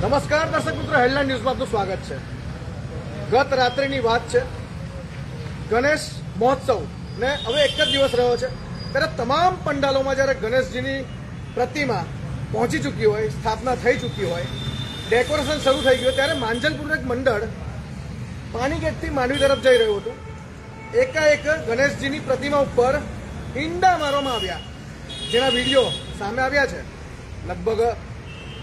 નમસ્કાર દર્શક મિત્રો, હેડલાઇન ન્યૂઝમાં આપનું સ્વાગત છે. ગત રાત્રિની વાત છે. ગણેશ મહોત્સવ ને હવે એક જ દિવસ રહ્યો છે ત્યારે તમામ પંડાલોમાં જ્યારે ગણેશજીની પ્રતિમા પહોંચી ચૂકી હોય, સ્થાપના થઈ ચૂકી હોય, ડેકોરેશન શરૂ થઈ ગયું ત્યારે માંજલપુરનું એક મંડળ પાણીગેટથી માંડવી તરફ જઈ રહ્યું હતું. એકાએક ગણેશજીની પ્રતિમા ઉપર ઈંડા મારવામાં આવ્યા, જેના વિડીયો સામે આવ્યા છે. લગભગ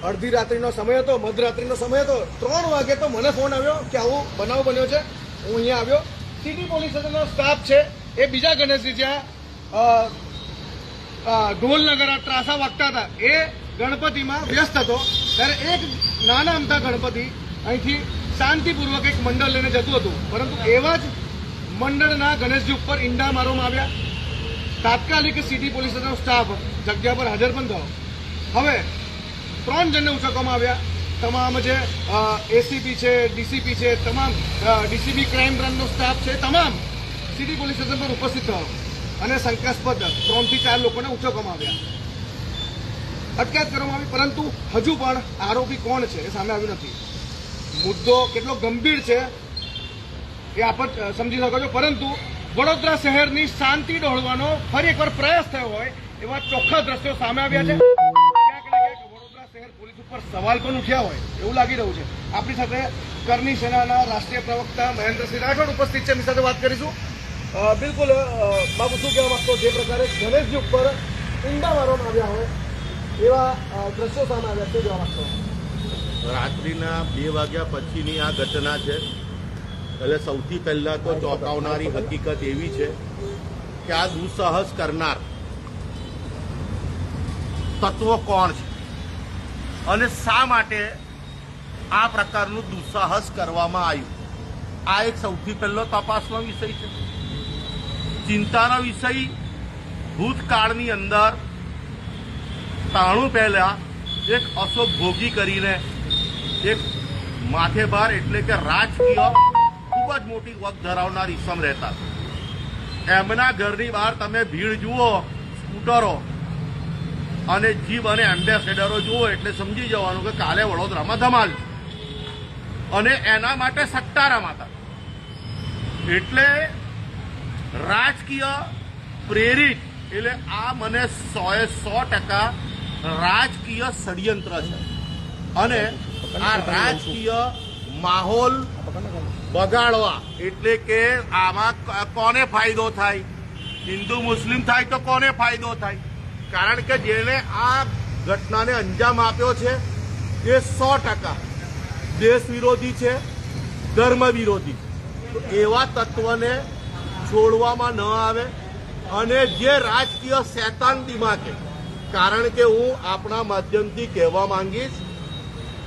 અડધી રાત્રિનો સમય હતો, મધરાત્રિનો સમય હતો. 3 વાગે તો મને ફોન આવ્યો કે આવો બનાવ બન્યો છે. હું અહીંયા આવ્યો. સિટી પોલીસ સ્ટેશનનો સ્ટાફ છે એ બીજા ગણેશજી જ્યાં ઢોલ નગારા ત્રાસા વાગતા હતા એ ગણપતિમાં વ્યસ્ત હતો ત્યારે એક નાના અમથા ગણપતિ અહીંથી શાંતિપૂર્વક એક મંડળ લઈને જતું હતું, પરંતુ એવા જ મંડળના ગણેશજી ઉપર ઈંડા મારવામાં આવ્યા. તાત્કાલિક સિટી પોલીસ સ્ટેશનનો સ્ટાફ જગ્યા પર હાજર પણ થયો. હવે 3 જણને ઉચકવામાં આવ્યા. તમામ જે એસીપી છે, ડીસીપી છે, તમામ ડીસીપી ક્રાઇમ બ્રાન્ચનો સ્ટાફ છે, તમામ સિટી પોલીસ સ્ટેશન પર ઉપસ્થિત થયો અને શંકાસ્પદ 3 થી 4 લોકોને ઉચકવામાં આવ્યા, અટકાયત કરવામાં આવી. પરંતુ હજુ પણ આરોપી કોણ છે એ સામે આવ્યું નથી. મુદ્દો કેટલો ગંભીર છે એ આપ સમજી શકો છો. પરંતુ વડોદરા શહેરની શાંતિ ડહોળવાનો ફરી એકવાર પ્રયાસ થયો હોય એવા ચોખ્ખા દ્રશ્યો સામે આવ્યા છે. પોલીસ ઉપર સવાલ પણ ઉઠ્યા હોય એવું લાગી રહ્યું છે. આપણી સાથે કરણી સેનાના રાષ્ટ્રીય પ્રવક્તા મહેન્દ્રસિંહ રાઠોડ ઉપસ્થિત છે. એમની સાથે વાત કરીશું. બિલકુલ બાબુ, શું કહેવા માંગતો? જે પ્રકારે ગણેશજી ઉપર ઈંડા મારવામાં આવ્યા હોય એવા દ્રશ્યો સામે આવ્યા, શું કહેવા માંગતો? રાત્રિના 2 વાગ્યા પછીની આ ઘટના છે. એટલે સૌથી પહેલા તો ચોંકાવનારી હકીકત એવી છે કે આ દુઃસાહસ કરનાર તત્વો કોણ છે અને શા માટે આ પ્રકારનું દુઃસાહસ કરવામાં આવ્યું. આ એક સૌથી પહેલો તપાસનો વિષય છે, ચિંતાનો વિષય. ભૂતકાળની અંદર 93 પહેલા એક અશોક ભોગી કરીને એક માથેભાર એટલે કે રાજકીય ખૂબ જ મોટી વક ધરાવનાર ઈસમ રહેતા. એમના ઘરની બહાર તમે ભીડ જુઓ, સ્કૂટરો અને જીપ અને એમ્બેસેડરો જુઓ એટલે સમજી જવાનું કે કાલે વડોદરામાં ધમાલ છે. અને એના માટે સટ્ટા રમાતા. એટલે રાજકીય પ્રેરિત, એટલે આ મને 100% રાજકીય ષડયંત્ર છે. અને આ રાજકીય માહોલ બગાડવા એટલે કે આમાં કોને ફાયદો થાય? હિન્દુ મુસ્લિમ થાય તો કોને ફાયદો થાય? કારણ કે જેને આ ઘટનાને અંજામ આપ્યો છે એ 100% દેશ વિરોધી છે, ધર્મ વિરોધી. એવા તત્વને છોડવામાં ન આવે. અને જે રાજકીય શૈતાન દિમાગે, કારણ કે હું આપણા માધ્યમથી કહેવા માંગીશ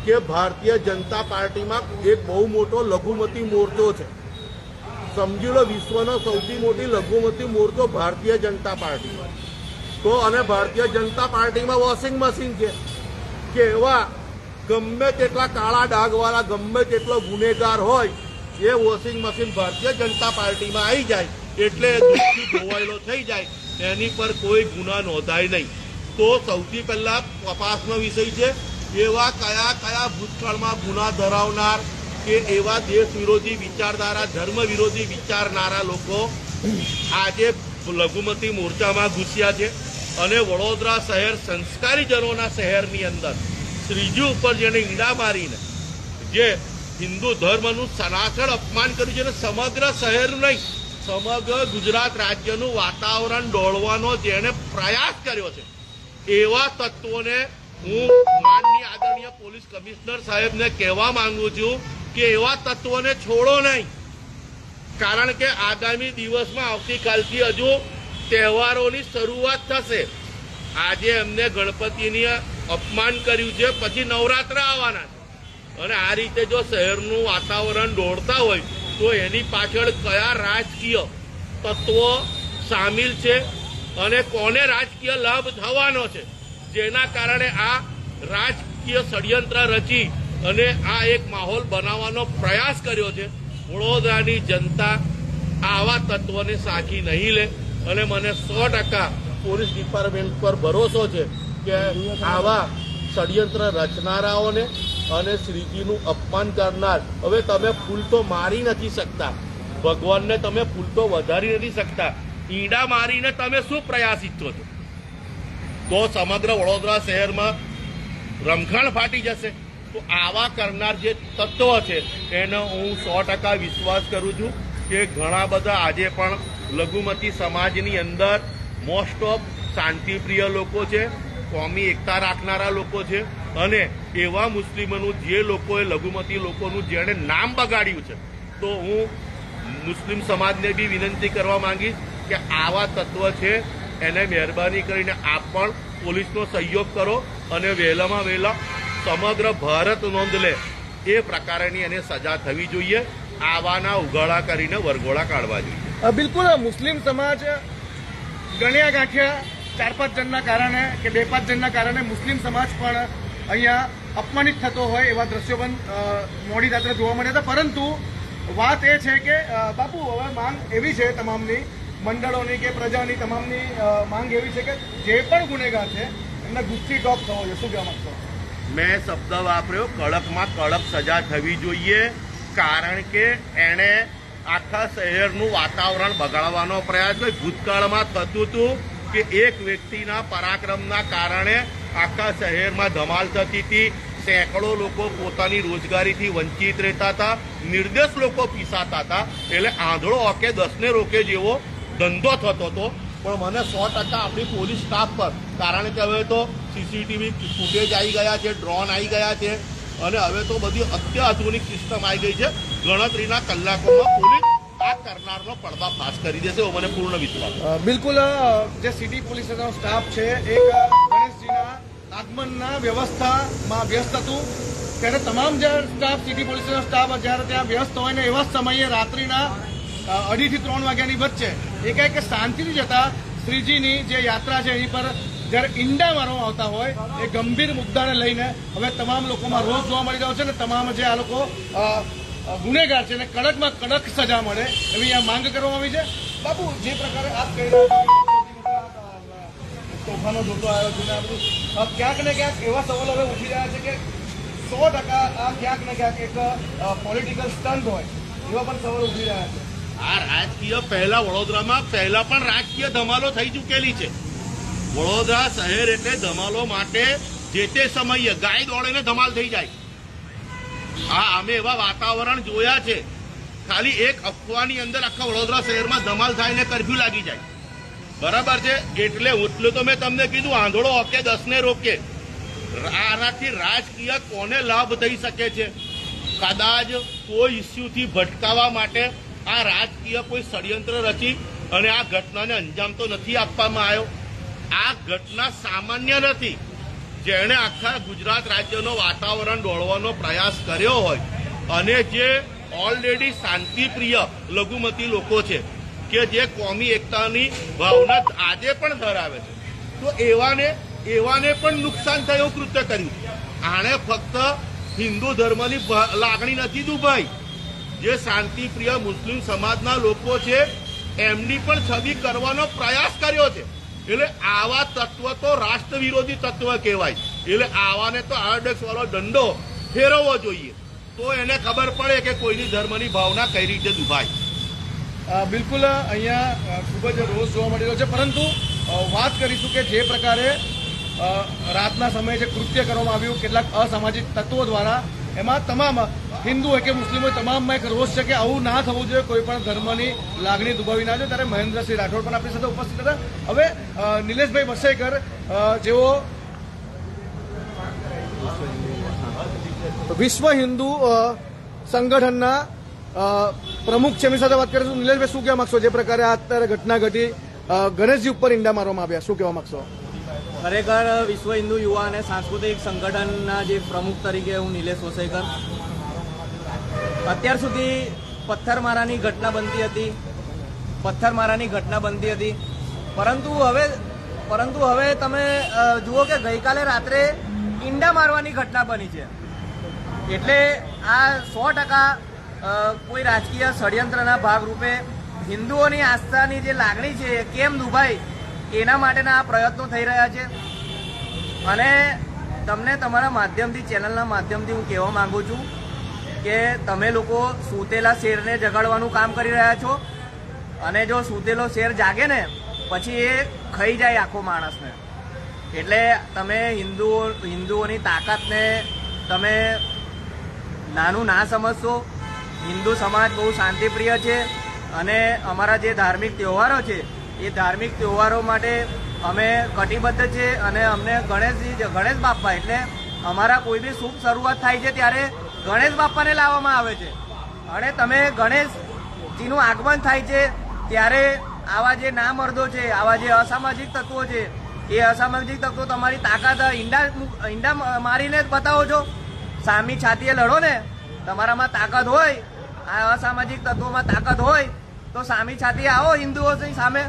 કે ભારતીય જનતા પાર્ટીમાં એક બહુ મોટો લઘુમતી મોરચો છે. સમજી લો, વિશ્વનો સૌથી મોટી લઘુમતી મોરચો ભારતીય જનતા પાર્ટી. તો અને ભારતીય જનતા પાર્ટીમાં વોશિંગ મશીન છે કે એવા ગમે તેટલા કાળા ડાઘવાળા, ગમે તેટલો ગુનેગાર હોય, એ વોશિંગ મશીન ભારતીય જનતા પાર્ટીમાં આવી જાય એટલે દુઃખથી ધોવાયેલો થઈ જાય, એની પર કોઈ ગુના નોંધાય નહીં. તો સૌથી પહેલા તપાસનો વિષય છે એવા કયા ભૂતકાળમાં ગુના ધરાવનાર કે એવા દેશ વિરોધી વિચારધારા, ધર્મ વિરોધી વિચારનારા લોકો આજે લઘુમતી મોરચામાં ઘૂસ્યા છે. અને વડોદરા શહેર સંસ્કારીજનોના શહેરની અંદર શ્રીજી ઉપર જેને ઈંડા મારીને જે હિન્દુ ધર્મનું સનાતન અપમાન કર્યું છે, અને સમગ્ર શહેરનું નહીં, સમગ્ર ગુજરાત રાજ્યનું વાતાવરણ ડોળવાનો જેને પ્રયાસ કર્યો છે, એવા તત્વોને હું માનનીય આદરણીય પોલીસ કમિશનર સાહેબને કહેવા માંગુ છું કે એવા તત્વોને છોડો નહીં. કારણ કે આગામી દિવસમાં આવતીકાલથી હજુ તહેવારોની શરૂઆત થશે. આજે એમને ગણપતિની અપમાન કર્યું છે, પછી નવરાત્ર આવવાના છે. અને આ રીતે જો શહેરનું વાતાવરણ દોડતા હોય તો એની પાછળ કયા રાજકીય તત્વો સામેલ છે અને કોને રાજકીય લાભ થવાનો છે, જેના કારણે આ રાજકીય ષડયંત્ર રચી અને આ એક માહોલ બનાવવાનો પ્રયાસ કર્યો છે. વડોદરાની જનતા આવા તત્વોને સાખી નહીં લે. અને મને 100% પોલીસ ડિપાર્ટમેન્ટ પર ભરોસો છે કે આવા ષડયંત્ર રચનારાઓને અને શ્રીજીનું અપમાન કરનાર. હવે તમે ફૂલ તો મારી નથી શકતા, ભગવાનને તમે ફૂલ તો વધારી નથી શકતા, ઈંડા મારીને તમે શું પ્રયાસ ઈચ્છો છો? તો સમગ્ર વડોદરા શહેરમાં રમખાણ ફાટી જશે. તો આવા કરનાર જે તત્વ છે એનો હું 100% વિશ્વાસ કરું છું કે ઘણા બધા આજે પણ લઘુમતી સમાજની અંદર મોસ્ટ ઓફ શાંતિપ્રિય લોકો છે, કોમી એકતા રાખનારા લોકો છે, અને એવા મુસ્લિમોનું જે લોકોએ લઘુમતી લોકોનું જેણે નામ બગાડ્યું છે. તો હું મુસ્લિમ સમાજને બી વિનંતી કરવા માંગીશ કે આવા તત્વ છે એને મહેરબાની કરીને આપ પણ પોલીસનો સહયોગ કરો અને વહેલામાં વહેલા સમગ્ર ભારત નોંધ લે એ પ્રકારની એને સજા થવી જોઈએ. આવાના ઉઘાડા કરીને વરઘોડા કાઢવા જોઈએ. બિલકુલ મુસ્લિમ સમાજ ગણ્યા ગાંઠ્યા 4-5 જણના કારણે કે 2-5 જણના કારણે મુસ્લિમ સમાજ પણ અહીંયા અપમાનિત થતો હોય એવા દ્રશ્યો પણ મોડી રાત્રે જોવા મળ્યા હતા. પરંતુ વાત એ છે કે બાપુ હવે માંગ એવી છે તમામની મંડળોની કે પ્રજાની તમામની માંગ એવી છે કે જે પણ ગુનેગાર છે એમને ગુસ્સી ટોપ થવો જોઈએ. શું કહેવા માંગશો? મેં શબ્દ વાપર્યો કડકમાં કડક સજા થવી જોઈએ, કારણ કે એણે આખા શહેરનું વાતાવરણ બગાડવાનો પ્રયાસ કર્યો. ભૂતકાળમાં થતું હતું કે એક વ્યક્તિના પરાક્રમના કારણે આખા શહેરમાં ધમાલ થતી હતી, સેંકડો લોકો પોતાની રોજગારીથી વંચિત રહેતા હતા, નિર્દોષ લોકો પીસાતા હતા. એટલે આંધળો ઓકે 10 ને રોકે જેવો ધંધો થતો હતો. પણ મને 100% આપણી પોલીસ સ્ટાફ પર, કારણ કે હવે તો સીસીટીવી ફૂટેજ આવી ગયા છે, ડ્રોન આવી ગયા છે, અને હવે તો બધી અત્યાધુનિક સિસ્ટમ આવી ગઈ છે. ગણતરીના કલાકોમાં પોલીસ આ કરનારનો પર્દાફાશ કરી દેશે એવો મને પૂર્ણ વિશ્વાસ. બિલકુલ જે સિટી પોલીસનો સ્ટાફ છે એક ગણેશજીના આગમનના વ્યવસ્થામાં વ્યસ્ત હતું, ત્યારે તમામ જે સ્ટાફ સિટી પોલીસનો સ્ટાફ જ્યારે ત્યાં વ્યસ્ત હોય ને એવા સમયે રાત્રિના 2:30 થી 3 વાગ્યાની વચ્ચે એકાએક શાંતિથી જતા શ્રીજીની જે યાત્રા છે એની પર જ્યારે ઈંડા મારવામાં આવતા હોય એ ગંભીર મુદ્દાને લઈને હવે તમામ લોકોમાં રોષ જોવા મળી રહ્યો છે અને તમામ જે આ લોકો ગુનેગાર છે એને કડકમાં કડક સજા મળે એવી આ માંગ કરવામાં આવી છે. બાપુ જે પ્રકારે આપ કહી રહ્યા છો તોફાનો જોતો આવ્યો છે આ બધું ક્યાંક ને ક્યાંક એવા સવાલો હવે ઉઠી રહ્યા છે કે 100% આ ક્યાંક ને ક્યાંક એક પોલિટિકલ સ્ટન્ટ હોય એવા પણ સવાલો ઉઠી રહ્યા છે. આ રાજકીય વડોદરામાં પહેલા પણ રાજકીય ધમાલો થઈ ચૂકેલી છે. વડોદરા શહેર એટલે ધમાલો માટે જે તે સમયે ગાય દોડીને ધમાલ થઈ જાય. અમે એવા વાતાવરણ જોયા છે. ખાલી એક અફવાની અંદર આખા વડોદરા શહેરમાં ધમાલ થાય ને કર્ફ્યુ લાગી જાય. બરાબર છે. એટલે તો મેં તમને કીધું આંધળો ઓકે 10 ને રોકે. આનાથી રાજકીય કોને લાભ થઈ શકે છે? કદાચ કોઈ ઇસ્યુથી ભટકાવવા માટે આ રાજકીય કોઈ ષડયંત્ર રચી અને આ ઘટનાને અંજામ તો નથી આપવામાં આવ્યો. આ ઘટના સામાન્ય નથી. જેણે આખા ગુજરાત રાજ્યનો વાતાવરણ દોડવાનો પ્રયાસ કર્યો હોય અને જે ઓલરેડી શાંતિપ્રિય લઘુમતી લોકો છે કે જે કોમી એકતાની ભાવના આજે પણ ધરાવે છે, તો એવાને પણ નુકસાન થયું કૃત્ય કર્યું. આણે ફક્ત હિન્દુ ધર્મની લાગણી નથી દુભાઈ. જે શાંતિપ્રિય મુસ્લિમ સમાજના લોકો છે એમની પણ છબી કરવાનો પ્રયાસ કર્યો છે. એટલે આવા તત્વ તો રાષ્ટ્ર વિરોધી તત્વ કહેવાય. એટલે આવાને તો આરએસએસ વાળો દંડો ફેરવવો જોઈએ, તો એને ખબર પડે કે કોઈની ધર્મની ભાવના કઈ રીતે દુભાય. બિલકુલ અહીંયા ખૂબ જ રોષ જોવા મળી રહ્યો છે. પરંતુ વાત કરીશું કે જે પ્રકારે રાતના સમયે જે કૃત્ય કરવામાં આવ્યું કેટલાક અસામાજિક તત્વો દ્વારા, એમાં તમામ હિન્દુ હોય કે મુસ્લિમ હોય તમામમાં એક રોષ છે કે આવું ના થવું જોઈએ, કોઈ પણ ધર્મની લાગણી દુભાવી ના જોઈએ. ત્યારે મહેન્દ્રસિંહ રાઠોડ પણ આપણી સાથે ઉપસ્થિત હતા. હવે નિલેશભાઈ વસઈકર જેઓ વિશ્વ હિન્દુ સંગઠનના પ્રમુખ છે એમની સાથે વાત કરીશું. નિલેશભાઈ શું કહેવા માંગશો? જે પ્રકારે આ અત્યારે ઘટના ઘટી, ગણેશજી ઉપર ઈંડા મારવામાં આવ્યા, શું કહેવા માંગશો? ખરેખર વિશ્વ હિન્દુ યુવા અને સાંસ્કૃતિક સંગઠનના જે પ્રમુખ તરીકે હું નિલેશ વસઈકર, અત્યાર સુધી પથ્થરમારાની ઘટના બનતી હતી, પરંતુ હવે તમે જુઓ કે ગઈકાલે રાત્રે ઈંડા મારવાની ઘટના બની છે. એટલે આ 100% કોઈ રાજકીય ષડયંત્રના ભાગરૂપે હિન્દુઓની આસ્થાની જે લાગણી છે કેમ દુભાઈ એના માટેના આ પ્રયત્નો થઈ રહ્યા છે. અને તમને તમારા માધ્યમથી, ચેનલના માધ્યમથી હું કહેવા માંગુ છું કે તમે લોકો સૂતેલા શેરને જગાડવાનું કામ કરી રહ્યા છો, અને જો સૂતેલો શેર જાગે ને પછી એ ખાઈ જાય આખો માણસને. એટલે તમે હિન્દુઓની તાકાતને તમે નાનું ના સમજશો. હિન્દુ સમાજ બહુ શાંતિપ્રિય છે, અને અમારા જે ધાર્મિક તહેવારો છે એ ધાર્મિક તહેવારો માટે અમે કટિબદ્ધ છે, અને અમને ગણેશ બાપ્પા એટલે અમારા કોઈ બી શુભ શરૂઆત થાય છે ત્યારે ગણેશ બાપ્પાને લાવવામાં આવે છે. અને તમે ગણેશજીનું આગમન થાય છે ત્યારે આવા જે નામર્દો છે, આવા જે અસામાજિક તત્વો છે, એ અસામાજિક તત્વો તમારી તાકાત ઈંડા મારીને જ બતાવો છો. સામી છાતીએ લડો ને, તમારામાં તાકાત હોય, આ અસામાજિક તત્વોમાં તાકાત હોય તો સામી છાતીએ આવો હિન્દુઓની સામે,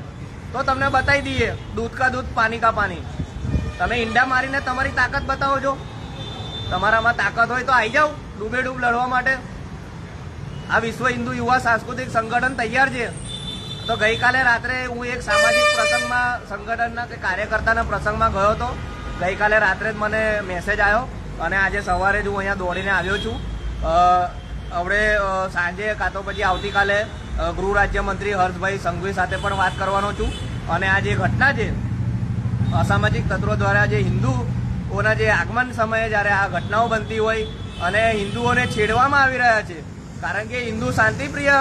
તો તમને બતાવી દઈએ દૂધ કા દૂધ પાણી કા પાણી. તમે ઈંડા મારીને તમારી તાકાત બતાવો છો. તમારામાં તાકાત હોય તો આવી જાઓ ડૂબે ડૂબ લડવા માટે. આ વિશ્વ હિન્દુ યુવા સાંસ્કૃતિક સંગઠન તૈયાર છે. તો ગઈકાલે રાત્રે હું એક સામાજિક પ્રસંગમાં, સંગઠનના કે કાર્યકર્તાના પ્રસંગમાં ગયો હતો. ગઈકાલે રાત્રે જ મને મેસેજ આવ્યો, અને આજે સવારે જ હું અહીંયા દોડીને આવ્યો છું. હવે સાંજે કાં તો પછી આવતીકાલે ગૃહ રાજ્યમંત્રી હર્ષભાઈ સંઘવી સાથે પણ વાત કરવાનો છું. અને આ જે ઘટના છે, અસામાજિક તત્વો દ્વારા જે હિન્દુઓના જે આગમન સમયે જ્યારે આ ઘટનાઓ બનતી હોય અને હિન્દુઓને છેડવામાં આવી રહ્યા છે, કારણ કે હિન્દુ શાંતિપ્રિય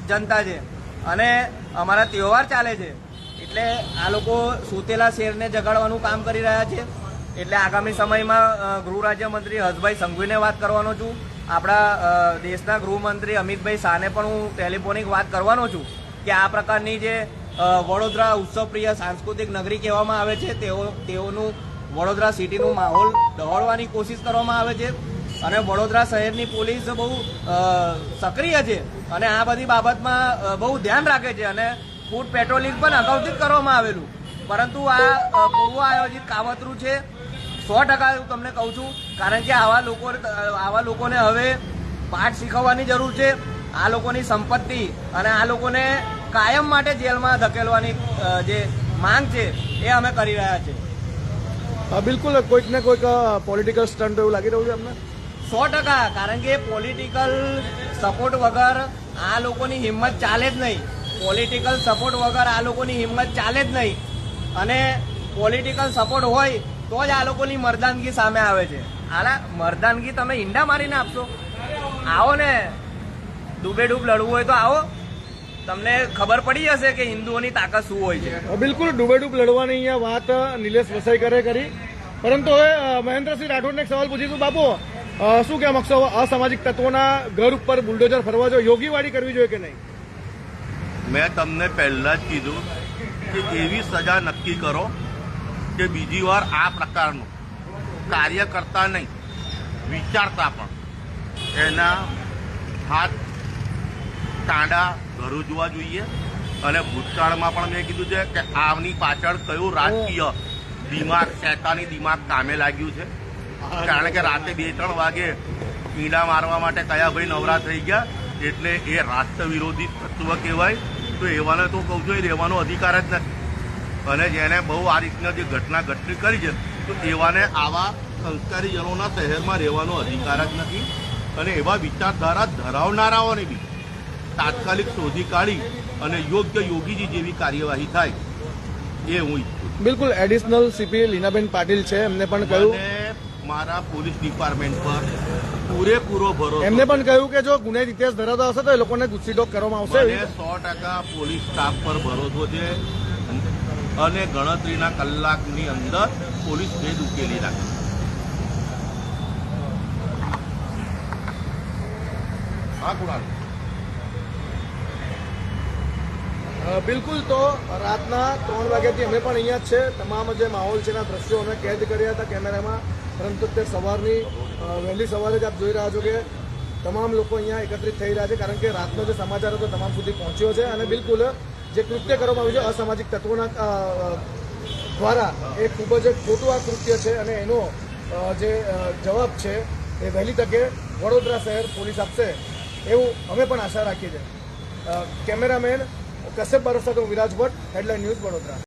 જનતા છે અને અમારા તહેવાર ચાલે છે, એટલે આ લોકો સૂતેલા શેરને જગાડવાનું કામ કરી રહ્યા છે. એટલે આગામી સમયમાં ગૃહ રાજ્યમંત્રી હર્ષભાઈ સંઘવીને વાત કરવાનો છું. આપણા દેશના ગૃહમંત્રી અમિતભાઈ શાહને પણ હું ટેલિફોનિક વાત કરવાનો છું કે આ પ્રકારની જે વડોદરા ઉત્સવપ્રિય સાંસ્કૃતિક નગરી કહેવામાં આવે છે, તેઓનું વડોદરા સિટીનું માહોલ દોડવાની કોશિશ કરવામાં આવે છે. અને વડોદરા શહેરની પોલીસ બહુ સક્રિય છે અને આ બધી બાબતમાં બહુ ધ્યાન રાખે છે, અને ફૂડ પેટ્રોલિંગ પણ અગાઉથી જ કરવામાં આવેલું. પરંતુ આ પૂર્વ આયોજિત કાવતરું છે. 100% હું તમને કહું છું, કારણ કે આવા લોકોને હવે પાઠ શીખવવાની જરૂર છે. આ લોકોની સંપત્તિ અને આ લોકોને કાયમ માટે જેલમાં ધકેલવાની જે માંગ છે એ અમે કરી રહ્યા છીએ. બિલકુલ કોઈક ને કોઈક પોલિટિકલ સ્ટન્ટ એવું લાગી રહ્યું છે અમને. 100%, કારણ કે પોલિટિકલ સપોર્ટ વગર આ લોકોની હિંમત ચાલે જ નહીં. પોલિટિકલ સપોર્ટ વગર આ લોકોની હિંમત ચાલે જ નહીં. અને પોલિટિકલ સપોર્ટ હોય તો જ આ લોકોની મર્દાનગી સામે આવે છે. આલા મર્દાનગી તમે ઈંડા મારીને આપશો? આવો ને, ડૂબે ડૂબ લડવું હોય તો આવો, તમને ખબર પડી જશે કે હિન્દુઓની તાકાત શું હોય છે. બિલકુલ ડૂબે ડૂબ લડવાની અહીંયા વાત નિલેશ વસાઈકરે કરી. પરંતુ હવે મહેન્દ્રસિંહ રાઠોડને એક સવાલ પૂછીશું. બાપુ, શું કહેવા માંગશો? અસામાજિક તત્વોના ઘર ઉપર બુલડોઝર ફરવા જોઈએ, યોગીવાડી કરવી જોઈએ કે નહીં? મેં તમને પહેલા જ કીધું કે એવી સજા નક્કી કરો કે બીજી વાર આ પ્રકારનું કાર્ય કરતા નહીં, વિચારતા પણ એના હાથ કાંડા ગરુજવા જોઈએ. અને ભૂતકાળમાં પણ મેં કીધું છે કે આની પાછળ કયું રાજકીય દિમાગ, શેતાની દિમાગ કામે લાગ્યું છે. કારણ કે રાતે 2-3 વાગે ઈંડા મારવા માટે કયા ભાઈ નવરા થઈ ગયા, એટલે એ રાષ્ટ્ર વિરોધી તત્વ કહેવાય. તો એવાને તો કહું છું, એ રહેવાનો અધિકાર જ નથી. અને જેને બહુ આ રીતના જે ઘટના કરી છે, તો એવાને આવા સંસ્કારીજનોના શહેરમાં રહેવાનો અધિકાર જ નથી. અને એવા વિચારધારા ધરાવનારાઓને બી તાત્કાલિક શોધી કાઢી અને યોગ્ય યોગીજી જેવી કાર્યવાહી થાય એ હું ઈચ્છું. બિલકુલ એડિશનલ સીપી લીનાબેન પાટીલ છે, એમને પણ કહ્યું, મારા પોલીસ ડિપાર્ટમેન્ટ પર પૂરેપૂરો ભરોસો. એમને પણ કહ્યું કે જો ગુનાહિત ઇતિહાસ ધરાવતા હશે તો એ લોકોને ગુસ્સીટોક કરવામાં આવશે. 100% પોલીસ સ્ટાફ પર ભરોસો છે અને ગણતરીના કલાકની અંદર પોલીસ ભેદ ઉકેલી રાખે. હા કુણાલ. બિલકુલ, તો રાતના 3 વાગ્યાથી અમે પણ અહીંયા જ છે. તમામ જે માહોલ છે એના દ્રશ્યો અમે કેદ કર્યા હતા કેમેરામાં, પરંતુ તે સવારની વહેલી સવારે જ આપ જોઈ રહ્યા છો કે તમામ લોકો અહીંયા એકત્રિત થઈ રહ્યા છે, કારણ કે રાતનો જે સમાચાર હતો તમામ સુધી પહોંચ્યો છે. અને બિલકુલ જે કૃત્ય કરવામાં આવ્યું છે અસામાજિક તત્વોના દ્વારા, એ ખૂબ જ ખોટું આ કૃત્ય છે, અને એનો જે જવાબ છે એ વહેલી તકે વડોદરા શહેર પોલીસ આપશે એવું અમે પણ આશા રાખીએ છીએ. કેમેરામેન કશ્યપ બારોટ સાથે હું વિરાજ ભટ્ટ, હેડલાઇન ન્યૂઝ, વડોદરા.